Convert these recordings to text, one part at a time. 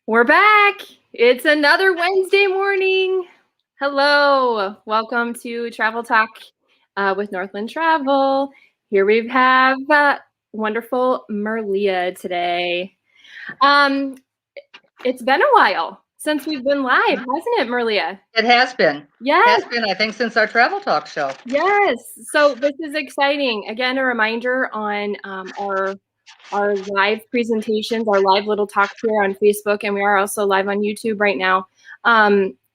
We're back. It's another Wednesday morning. Hello. Welcome to Travel Talk with Northland Travel. Here we have wonderful Merlea today. It's been a while since we've been live, hasn't it, Merlea? It has been. Yes. Has been, I think, since our Travel Talk show. Yes. So this is exciting. Again, a reminder on our live presentations, our live little talks here on Facebook, and we are also live on YouTube right now.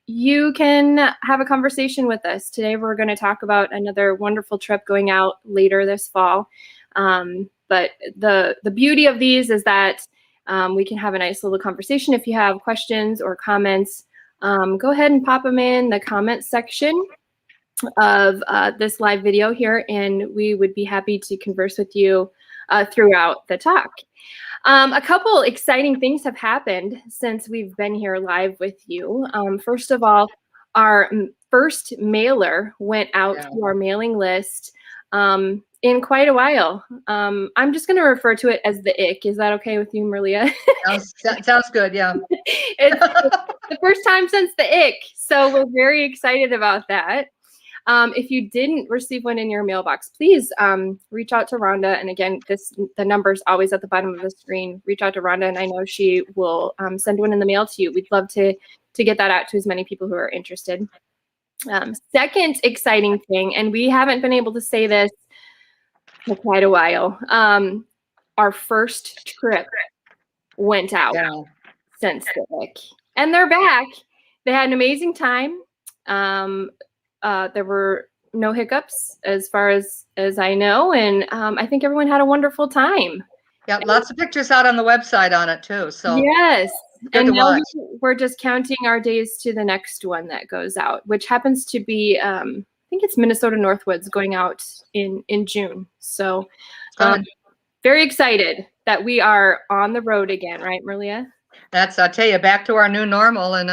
You can have a conversation with us. Today we're going to talk about another wonderful trip going out later this fall. But the beauty of these is that we can have a nice little conversation. If you have questions or comments, go ahead and pop them in the comments section of this live video here, and we would be happy to converse with you throughout the talk. A couple exciting things have happened since we've been here live with you. First of all, our first mailer went out to our mailing list in quite a while. I'm just going to refer to it as the ick. Is that okay with you, Merlea? Sounds good, yeah. It's the first time since the ick, so we're very excited about that. If you didn't receive one in your mailbox, please reach out to Rhonda. And again, the number is always at the bottom of the screen. Reach out to Rhonda, and I know she will send one in the mail to you. We'd love to get that out to as many people who are interested. Second exciting thing, and we haven't been able to say this for quite a while, our first trip went out since the week, and they're back. They had an amazing time. There were no hiccups as far as I know, and I think everyone had a wonderful time. Yeah, lots of pictures out on the website on it too. So yes, and now we're just counting our days to the next one that goes out, which happens to be I think it's Minnesota Northwoods going out in June. So very excited that we are on the road again, right, Merlea? That's, I'll tell you, back to our new normal, and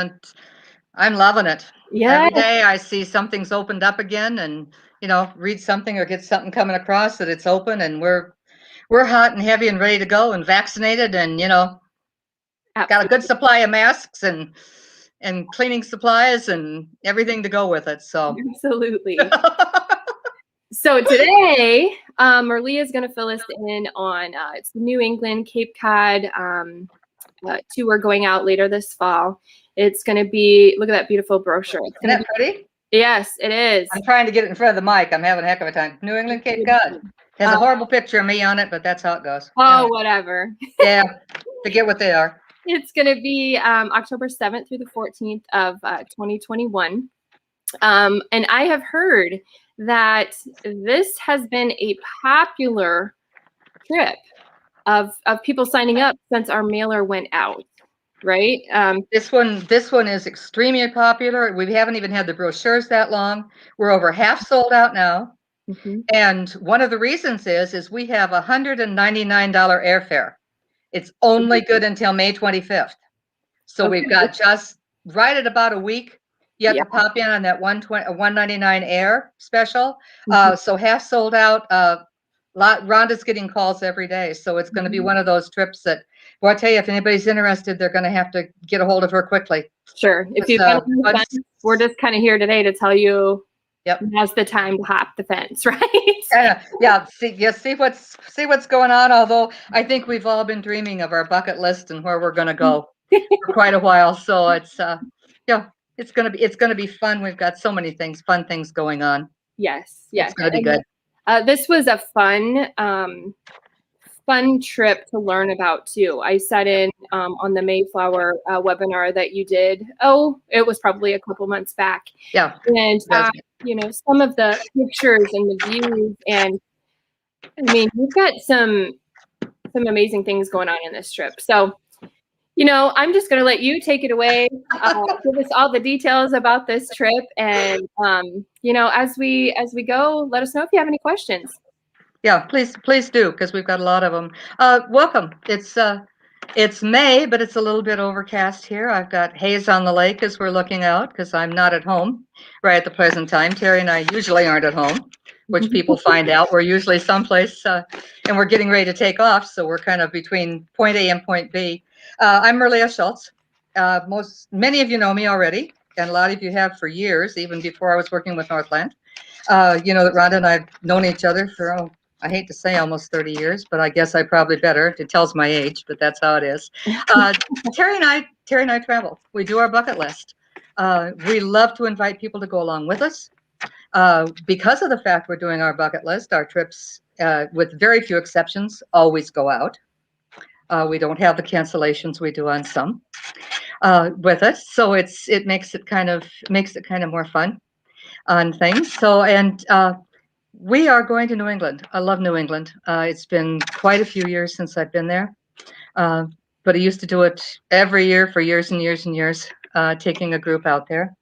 I'm loving it. Yeah. Every day I see something's opened up again, and read something or get something coming across that it's open, and we're hot and heavy and ready to go and vaccinated, and got a good supply of masks and cleaning supplies and everything to go with it. So absolutely. So today, Merlea is going to fill us in on it's the New England Cape Cod tour going out later this fall. It's going to be, look at that beautiful brochure. Isn't that pretty? Yes, it is. I'm trying to get it in front of the mic. I'm having a heck of a time. New England Cape Cod. Has a horrible picture of me on it, but that's how it goes. Oh, whatever. Yeah, forget what they are. It's going to be October 7th through the 14th of 2021. And I have heard that this has been a popular trip of people signing up since our mailer went out, right? This one is extremely popular. We haven't even had the brochures that long. We're over half sold out now. Mm-hmm. And one of the reasons is we have $199 airfare. It's only good until May 25th. So we've got just right at about a week. You have to pop in on that $199 air special. So half sold out. Rhonda's getting calls every day, so it's going to be one of those trips that, well, I tell you, if anybody's interested, they're going to have to get a hold of her quickly. Sure. If you've got we're just kind of here today to tell you, now's the time to hop the fence, right? Yeah. See what's going on. Although I think we've all been dreaming of our bucket list and where we're going to go for quite a while. So it's it's going to be fun. We've got so many fun things going on. Yes. It's going to be good. This was a fun trip to learn about too. I sat in on the Mayflower webinar that you did. Oh, it was probably a couple months back. Yeah. And some of the pictures and the views, and I mean, we've got some amazing things going on in this trip. So, I'm just going to let you take it away. Give us all the details about this trip, and as we go, let us know if you have any questions. Yeah, please do, because we've got a lot of them. Welcome. It's May, but it's a little bit overcast here. I've got haze on the lake as we're looking out, because I'm not at home right at the present time. Terry and I usually aren't at home, which people find out. We're usually someplace, and we're getting ready to take off, so we're kind of between point A and point B. I'm Merlea Schultz. many of you know me already, and a lot of you have for years, even before I was working with Northland. You know that Rhonda and I have known each other for, oh, I hate to say almost 30 years, but I guess I probably better. It tells my age, but that's how it is. Terry and I travel. We do our bucket list. We love to invite people to go along with us. Because of the fact we're doing our bucket list, our trips, with very few exceptions, always go out. We don't have the cancellations we do on some with us, so it makes it kind of more fun on things. So we are going to New England. I love New England. It's been quite a few years since I've been there, but I used to do it every year for years and years and years, taking a group out there.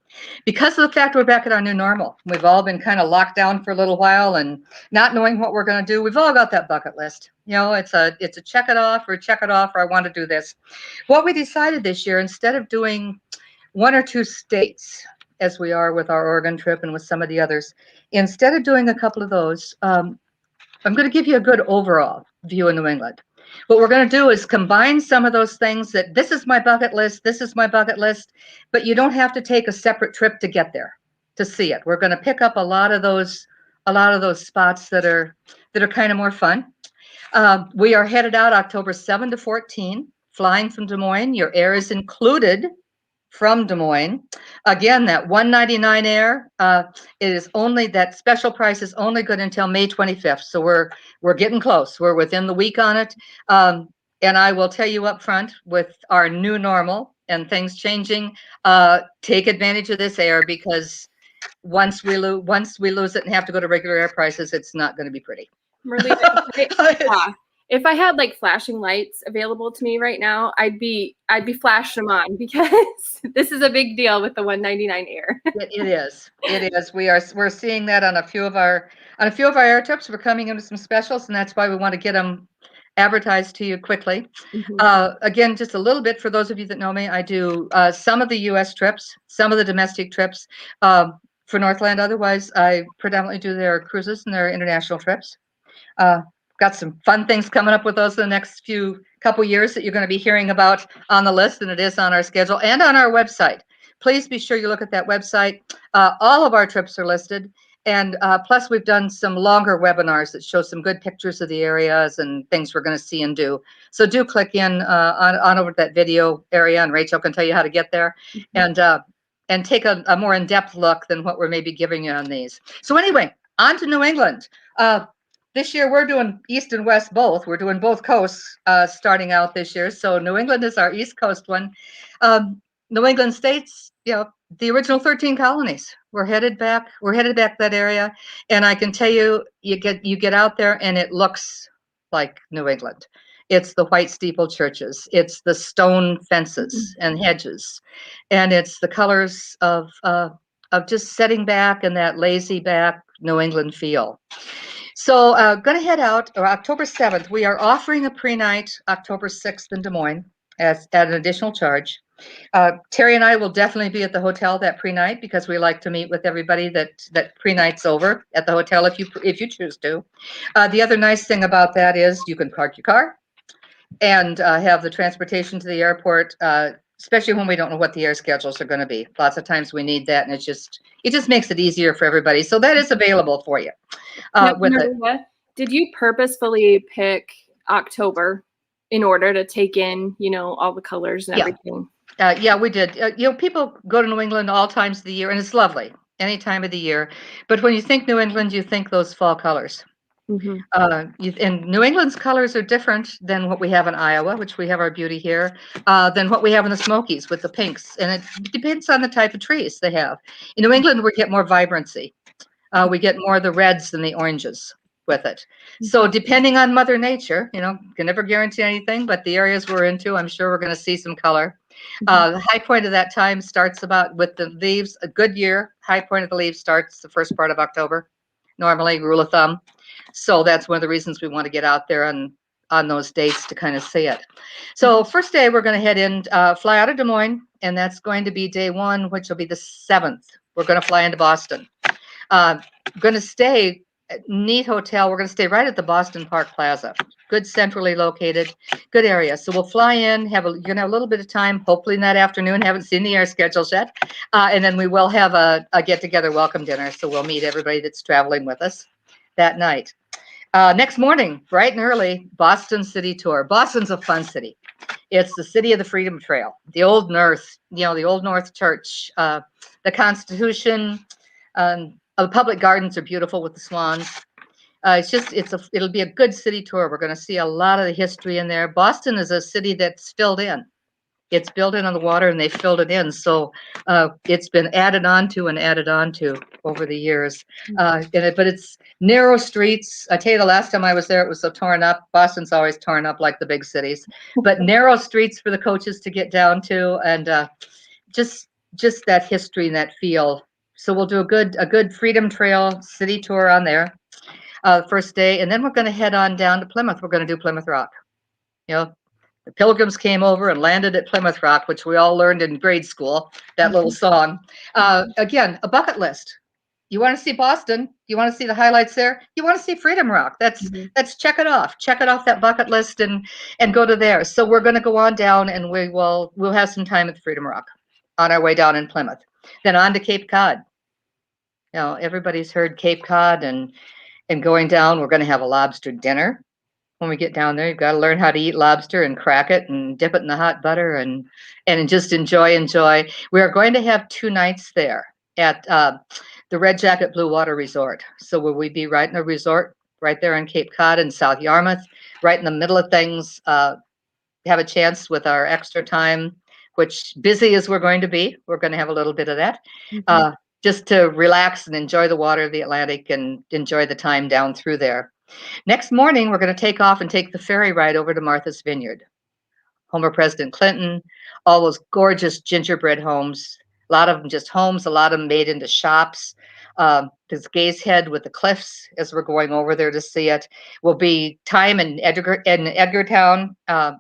Because of the fact we're back at our new normal, we've all been kind of locked down for a little while and not knowing what we're going to do. We've all got that bucket list. You know, it's a check it off or I want to do this. What we decided this year, instead of doing one or two states as we are with our Oregon trip and with some of the others, instead of doing a couple of those, I'm going to give you a good overall view of New England. What we're going to do is combine some of those things that this is my bucket list, but you don't have to take a separate trip to get there to see it. We're going to pick up a lot of those spots that are kind of more fun. We are headed out October 7 to 14, flying from Des Moines. Your air is included from Des Moines. Again, that $199 air, it is only, that special price is only good until May 25th. So we're getting close. We're within the week on it. And I will tell you up front, with our new normal and things changing, take advantage of this air, because once we lose it and have to go to regular air prices, it's not going to be pretty. Merlea, if I had like flashing lights available to me right now, I'd be flashing them on, because this is a big deal with the $199 air. It is. We're seeing that on a few of our air trips. We're coming into some specials, and that's why we want to get them advertised to you quickly. Again, just a little bit for those of you that know me, I do some of the U.S. trips, some of the domestic trips for Northland. Otherwise, I predominantly do their cruises and their international trips. Got some fun things coming up with those in the next couple years that you're going to be hearing about on the list, and it is on our schedule and on our website. Please be sure you look at that website. All of our trips are listed, and plus we've done some longer webinars that show some good pictures of the areas and things we're going to see and do. So do click in on over to that video area, and Rachel can tell you how to get there, and take a more in-depth look than what we're maybe giving you on these. So anyway, on to New England. This year, we're doing East and West both. We're doing both coasts starting out this year. So New England is our East Coast one. New England states, you know, the original 13 colonies. We're headed back that area. And I can tell you, you get out there and it looks like New England. It's the white steeple churches. It's the stone fences and hedges. And it's the colors of just setting back and that lazy back New England feel. So going to head out October 7th. We are offering a pre-night October 6th in Des Moines at an additional charge. Terry and I will definitely be at the hotel that pre-night, because we like to meet with everybody that pre-night's over at the hotel if you choose to. The other nice thing about that is you can park your car and have the transportation to the airport, especially when we don't know what the air schedules are going to be. Lots of times we need that, and it just makes it easier for everybody. So that is available for you. Merlea, did you purposefully pick October in order to take in, you know, all the colors and everything? Yeah, we did. You know, people go to New England all times of the year, and it's lovely any time of the year. But when you think New England, you think those fall colors. And New England's colors are different than what we have in Iowa, which we have our beauty here, than what we have in the Smokies with the pinks. And it depends on the type of trees they have. In New England, we get more vibrancy. We get more of the reds than the oranges with it. So depending on Mother Nature, you know, can never guarantee anything, but the areas we're into, I'm sure we're going to see some color. The high point of that time starts about with the leaves. A good year, high point of the leaves starts the first part of October, normally, rule of thumb. So that's one of the reasons we want to get out there on those dates to kind of see it. So first day, we're going to head in, fly out of Des Moines, and that's going to be day one, which will be the 7th. We're going to fly into Boston. Going to stay neat hotel. We're going to stay right at the Boston Park Plaza. Good, centrally located, good area. So we'll fly in, you're going to have a little bit of time, hopefully in that afternoon. Haven't seen the air schedules yet. And then we will have a get-together welcome dinner. So we'll meet everybody that's traveling with us that night. Next morning, bright and early, Boston City Tour. Boston's a fun city. It's the city of the Freedom Trail, the Old North, the Old North Church, the Constitution. The public gardens are beautiful with the swans. It'll be a good city tour. We're going to see a lot of the history in there. Boston is a city that's filled in. It's built in on the water, and they filled it in. So it's been added on to over the years. But it's narrow streets. I tell you, the last time I was there, it was so torn up. Boston's always torn up like the big cities, but narrow streets for the coaches to get down to, and just that history and that feel. So we'll do a good Freedom Trail city tour on there. First day, and then we're going to head on down to Plymouth. We're going to do Plymouth Rock. The Pilgrims came over and landed at Plymouth Rock, which we all learned in grade school, that little song. Again, a bucket list. You want to see Boston? You want to see the highlights there? You want to see Freedom Rock? That's check it off. Check it off that bucket list and go to there. So we're going to go on down, and we'll have some time at Freedom Rock on our way down in Plymouth. Then on to Cape Cod. Everybody's heard Cape Cod, and going down, we're going to have a lobster dinner. When we get down there, you've got to learn how to eat lobster and crack it and dip it in the hot butter and just enjoy. We are going to have 2 nights there at the Red Jacket Blue Water Resort. So will we be right in the resort, right there in Cape Cod and South Yarmouth, right in the middle of things, have a chance with our extra time, which busy as we're going to be, we're going to have a little bit of that, just to relax and enjoy the water of the Atlantic and enjoy the time down through there. Next morning, we're going to take off and take the ferry ride over to Martha's Vineyard, home of President Clinton, all those gorgeous gingerbread homes, a lot of them just homes, a lot of them made into shops. There's Gaze Head with the cliffs as we're going over there to see it. Will be time in Edgartown,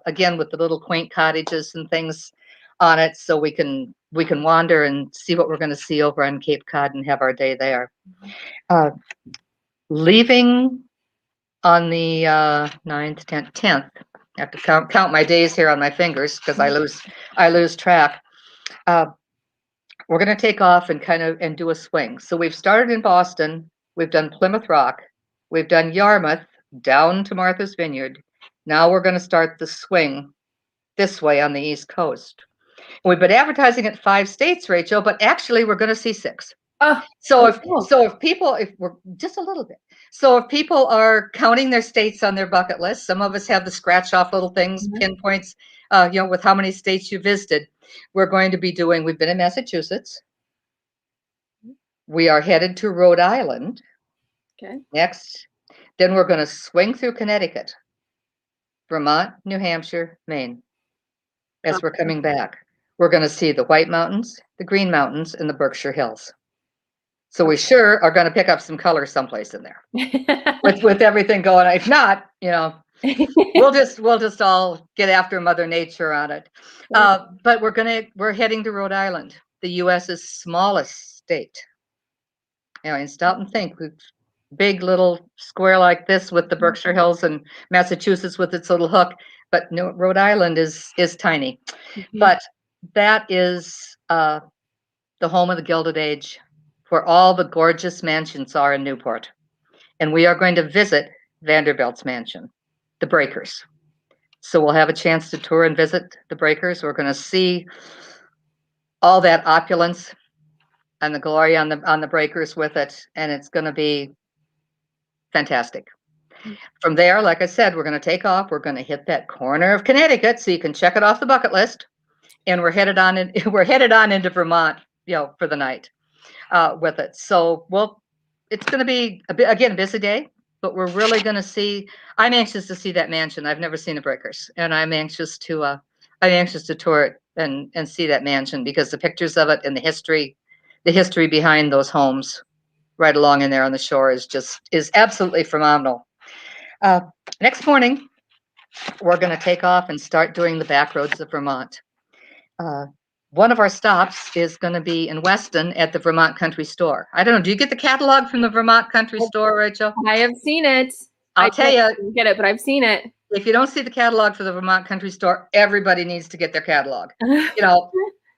again with the little quaint cottages and things on it, so we can wander and see what we're going to see over on Cape Cod and have our day there. Leaving on the 9th, 10th. I have to count my days here on my fingers because I lose track. We're going to take off and do a swing. So we've started in Boston. We've done Plymouth Rock. We've done Yarmouth down to Martha's Vineyard. Now we're going to start the swing this way on the East Coast. We've been advertising it 5 states, Rachel, but actually we're going to see 6. So if we're just a little bit. So if people are counting their states on their bucket list, some of us have the scratch off little things, pinpoints, with how many states you visited. We've been in Massachusetts. We are headed to Rhode Island. Okay. Next. Then we're going to swing through Connecticut, Vermont, New Hampshire, Maine. As we're coming back, we're going to see the White Mountains, the Green Mountains, and the Berkshire Hills. So we sure are going to pick up some color someplace in there with everything going on. If not, we'll just all get after Mother Nature on it. But we're heading to Rhode Island, the U.S.'s smallest state. And stop and think, big little square like this with the Berkshire Hills and Massachusetts with its little hook, but no, Rhode Island is tiny. But that is the home of the Gilded Age, where all the gorgeous mansions are in Newport. And we are going to visit Vanderbilt's mansion, the Breakers. So we'll have a chance to tour and visit the Breakers. We're going to see all that opulence and the glory on the Breakers with it, and it's going to be fantastic. From there, like I said, we're going to take off. We're going to hit that corner of Connecticut, so you can check it off the bucket list. And we're headed on into Vermont, for the night. With it. So, it's going to be a busy day, but we're really going to see. I'm anxious to see that mansion. I've never seen the Breakers, and I'm anxious to tour it and see that mansion, because the pictures of it and the history behind those homes right along in there on the shore is absolutely phenomenal. Next morning, we're going to take off and start doing the back roads of Vermont. one of our stops is going to be in Weston at the Vermont Country Store. I don't know. Do you get the catalog from the Vermont Country Store, Rachel? I have seen it. I'll tell you. Get it, but I've seen it. If you don't see the catalog for the Vermont Country Store, everybody needs to get their catalog.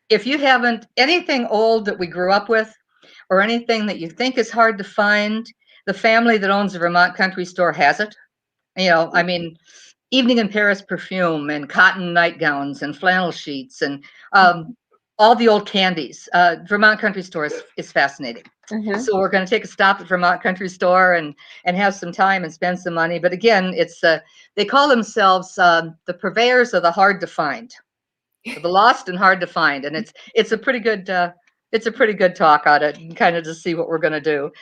If you haven't, anything old that we grew up with or anything that you think is hard to find, the family that owns the Vermont Country Store has it. I mean, Evening in Paris perfume and cotton nightgowns and flannel sheets and all the old candies. Vermont Country Store is fascinating. So we're going to take a stop at Vermont Country Store and have some time and spend some money. But again, it's they call themselves the purveyors of the hard to find, the lost and hard to find, and it's a pretty good talk on it, and kind of to see what we're going to do.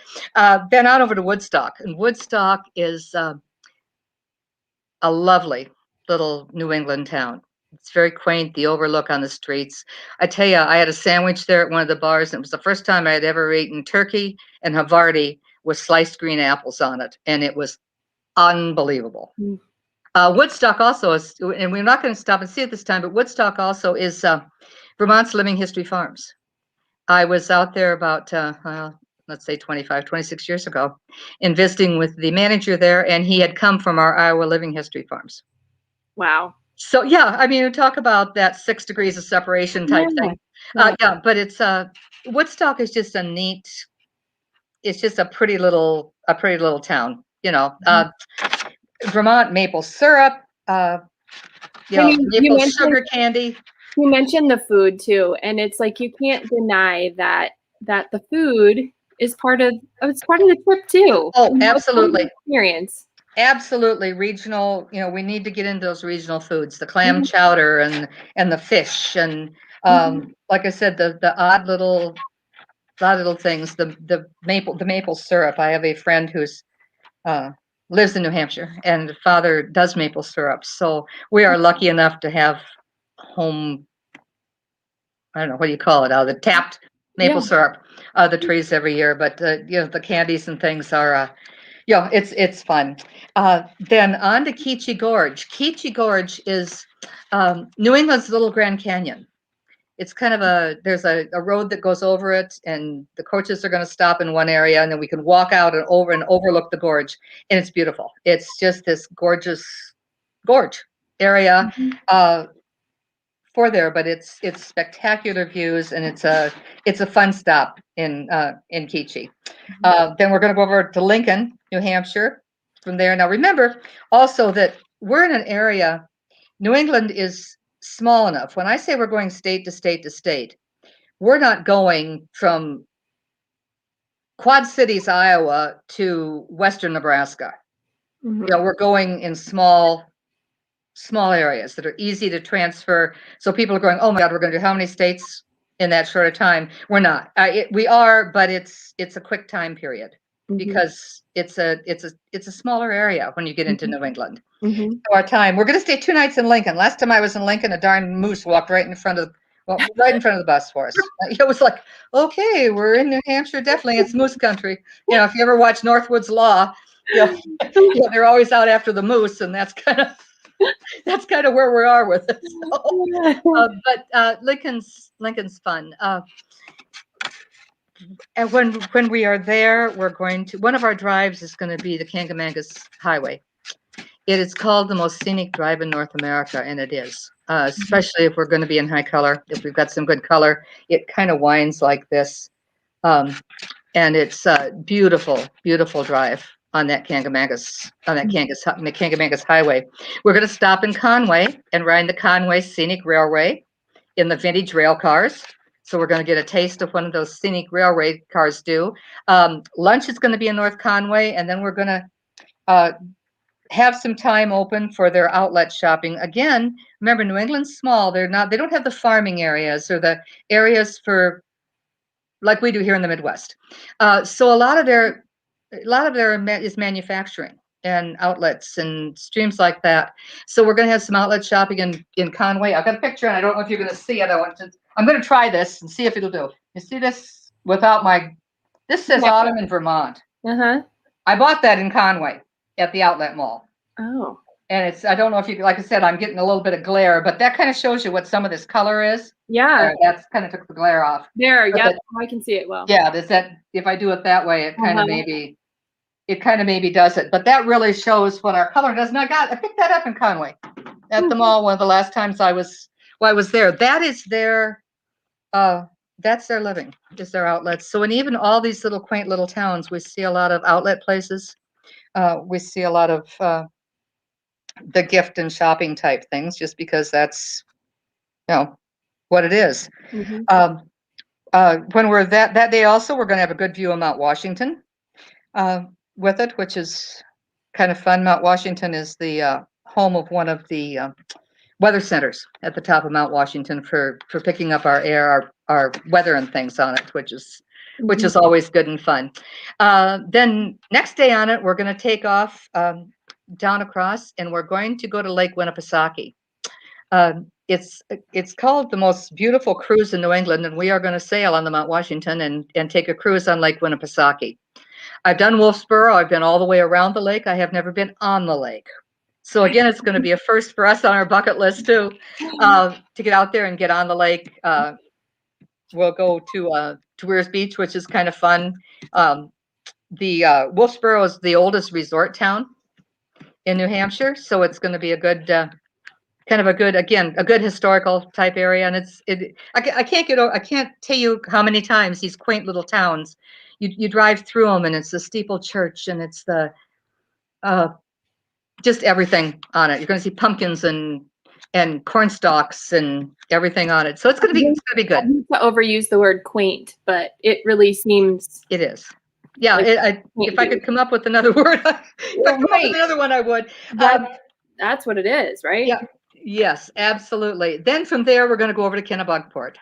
Then on over to Woodstock, and Woodstock is a lovely little New England town. It's very quaint, the overlook on the streets. I tell you, I had a sandwich there at one of the bars, and it was the first time I had ever eaten turkey and Havarti with sliced green apples on it, and it was unbelievable. Woodstock also is, and we're not going to stop and see it this time, but Woodstock also is Vermont's Living History Farms. I was out there about, let's say 25, 26 years ago, and visiting with the manager there, and he had come from our Iowa Living History Farms. Wow. So yeah, I mean, talk about that 6 degrees of separation type thing. Yeah, but it's Woodstock is just it's just a pretty little town, Vermont maple syrup, maple sugar candy. You mentioned the food too, and it's like you can't deny that the food is part of the trip too. Oh, absolutely. Experience. Absolutely. Regional, we need to get into those regional foods, the clam chowder and the fish. And like I said, the odd little things, the maple syrup. I have a friend who's lives in New Hampshire, and the father does maple syrup. So we are lucky enough to have home, I don't know, what do you call it? The tapped maple syrup, the trees every year. But the candies and things are it's fun. Then on to Keechee Gorge. Keechee Gorge is New England's little Grand Canyon. It's kind of there's a road that goes over it, and the coaches are going to stop in one area, and then we can walk out and overlook the gorge, and it's beautiful. It's just this gorgeous gorge area for there, but it's spectacular views, and it's a fun stop in Keechee. Then we're going to go over to Lincoln, New Hampshire. From there, now remember also that we're in an area. New England is small enough. When I say we're going state to state to state, we're not going from Quad Cities, Iowa to Western Nebraska. We're going in small areas that are easy to transfer. So people are going, oh my God, we're going to do how many states in that short of time? We're not. We are, but it's a quick time period because it's a smaller area when you get into New England. So our time, we're going to stay 2 nights in Lincoln. Last time I was in Lincoln, a darn moose walked right in front of the bus for us. It was like, okay, we're in New Hampshire. Definitely, it's moose country. If you ever watch Northwood's Law, they're always out after the moose, and that's kind of where we are with it. So, but Lincoln's fun. And when we are there, we're going to, one of our drives is going to be the Kangamangas Highway. It is called the most scenic drive in North America, and it is, especially if we're going to be in high color. If we've got some good color, it kind of winds like this, and it's a beautiful, beautiful drive on that Kangamangas Highway. We're going to stop in Conway and ride the Conway Scenic Railway in the vintage rail cars. So we're going to get a taste of one of those scenic railway cars do. Lunch is going to be in North Conway, and then we're going to have some time open for their outlet shopping. Again, remember, New England's small. They don't have the farming areas or the areas for, like we do here in the Midwest. So a lot of their is manufacturing and outlets and streams like that. So we're going to have some outlet shopping in Conway. I've got a picture, and I don't know if you're going to see it. I'm going to try this and see if it'll do. You see this without this says Autumn in Vermont. I bought that in Conway at the outlet mall. Oh. And it's, I don't know if you, like I said, I'm getting a little bit of glare, but that kind of shows you what some of this color is. Yeah. That's kind of took the glare off. There. But Yep. I can see it well. yeah, there's that, if I do it that way, it kind of Uh-huh. maybe does it. But that really shows what our color does. And I picked that up in Conway at the mall one of the last times I was there. That is their that's their living, is their outlets. So in even all these little quaint little towns, we see a lot of outlet places. We see a lot of the gift and shopping type things, just because that's, you know, what it is. Mhm. When we're that day also, we're going to have a good view of Mount Washington with it, which is kind of fun. Mount Washington is the home of one of the weather centers at the top of Mount Washington for picking up our air, our weather and things on it, which is always good and fun. Then next day on it, we're going to take off down across, and we're going to go to Lake Winnipesaukee. It's called the most beautiful cruise in New England, and we are going to sail on the Mount Washington and take a cruise on Lake Winnipesaukee. I've done Wolfsboro. I've been all the way around the lake. I have never been on the lake. So again, it's going to be a first for us on our bucket list too, to get out there and get on the lake. We'll go to Weirs Beach, which is kind of fun. The Wolfsboro is the oldest resort town in New Hampshire, so it's going to be a good kind of a good historical type area. And I can't tell you how many times these quaint little towns you drive through them, and it's the steeple church, and it's the just everything on it. You're going to see pumpkins and corn stalks and everything on it. So it's going to be good. I hate to overuse the word quaint, but it really seems. It is. Yeah. Like if I could come up with another word, if I could come up with another one, I would. That's what it is, right? Yeah. Yes, absolutely. Then from there, we're going to go over to Kennebunkport.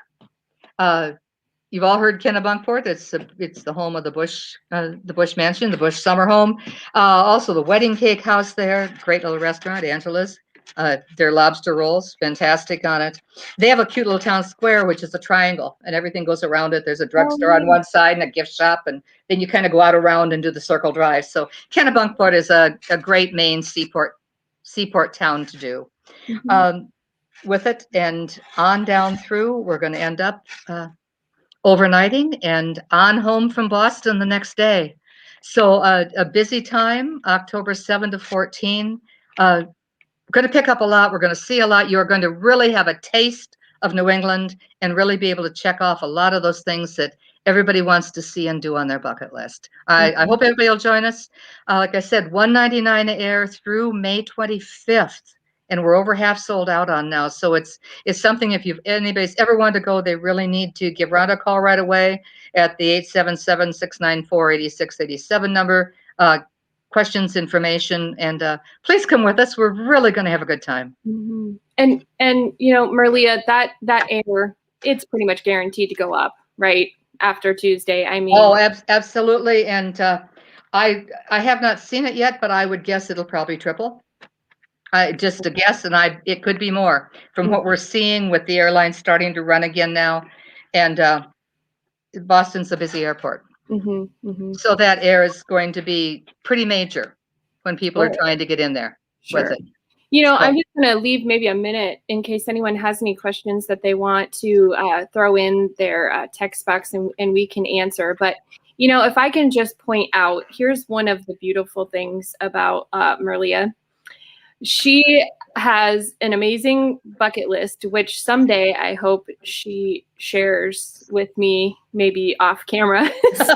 You've all heard Kennebunkport. It's the home of the Bush Mansion, the Bush summer home. Also the Wedding Cake House there. Great little restaurant, Angela's. Their lobster rolls, fantastic on it. They have a cute little town square, which is a triangle, and everything goes around it. There's a drugstore on one side and a gift shop, and then you kind of go out around and do the circle drive. So Kennebunkport is a great Maine seaport town to do. With it, and on down through, we're going to end up overnighting and on home from Boston the next day. So a busy time, October 7 to 14. We're going to pick up a lot. We're going to see a lot. You're going to really have a taste of New England and really be able to check off a lot of those things that everybody wants to see and do on their bucket list. I hope everybody will join us. Like I said, $199 air through May 25th. And we're over half sold out on now. So it's something, if anybody's ever wanted to go, they really need to give Rhonda a call right away at the 877-694-8687 number. Questions, information, and please come with us. We're really going to have a good time. And Merlea, that air, it's pretty much guaranteed to go up right after Tuesday. I mean, absolutely. And I have not seen it yet, but I would guess it'll probably triple. Just a guess, and it could be more from what we're seeing with the airlines starting to run again now, and Boston's a busy airport, so that air is going to be pretty major when people are trying to get in there with it. I'm just going to leave maybe a minute in case anyone has any questions that they want to throw in their text box, and we can answer. But if I can just point out, here's one of the beautiful things about Merlea. She has an amazing bucket list, which someday I hope she shares with me, maybe off camera, so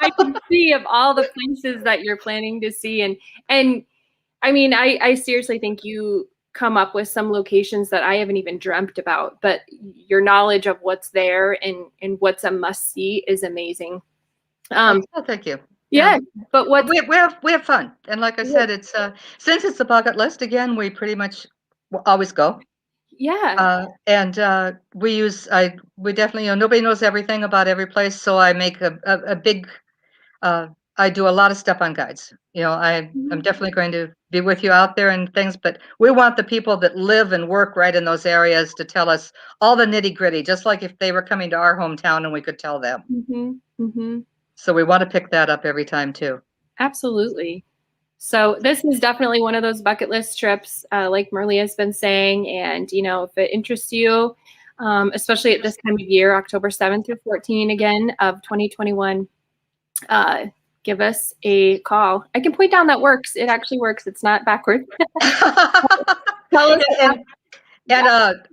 I can see of all the places that you're planning to see. And I mean, I seriously think you come up with some locations that I haven't even dreamt about, but your knowledge of what's there and what's a must see is amazing. Thank you. Yeah, but we have fun, and like I said, it's since it's a bucket list again, we pretty much always go. Yeah, and we definitely, nobody knows everything about every place, so I make a big. I do a lot of stuff on guides. I'm definitely going to be with you out there and things, but we want the people that live and work right in those areas to tell us all the nitty gritty, just like if they were coming to our hometown and we could tell them. So we want to pick that up every time too. Absolutely. So this is definitely one of those bucket list trips, like Merlea has been saying. And, you know, if it interests you, especially at this time of year, October 7th through 14 again of 2021, give us a call. I can point down that works. It actually works. It's not backwards. Tell us.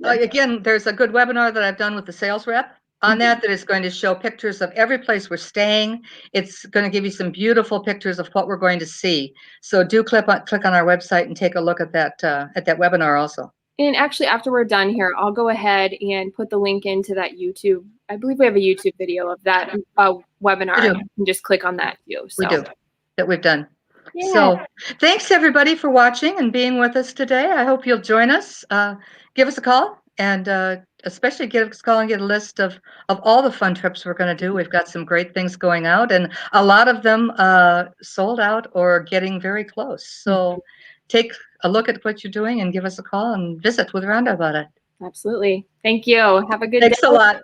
Again, there's a good webinar that I've done with the sales rep on that is going to show pictures of every place we're staying. It's going to give you some beautiful pictures of what we're going to see. So do click on our website and take a look at that webinar also. And actually, after we're done here, I'll go ahead and put the link into that YouTube. I believe we have a YouTube video of that webinar. You can just click on that too. So. We do. That we've done. Yeah. So thanks everybody for watching and being with us today. I hope you'll join us. Give us a call, and especially give us a call and get a list of all the fun trips we're going to do. We've got some great things going out, and a lot of them sold out or getting very close. So take a look at what you're doing and give us a call and visit with Rhonda about it. Absolutely. Thank you. Have a good day. Thanks a lot.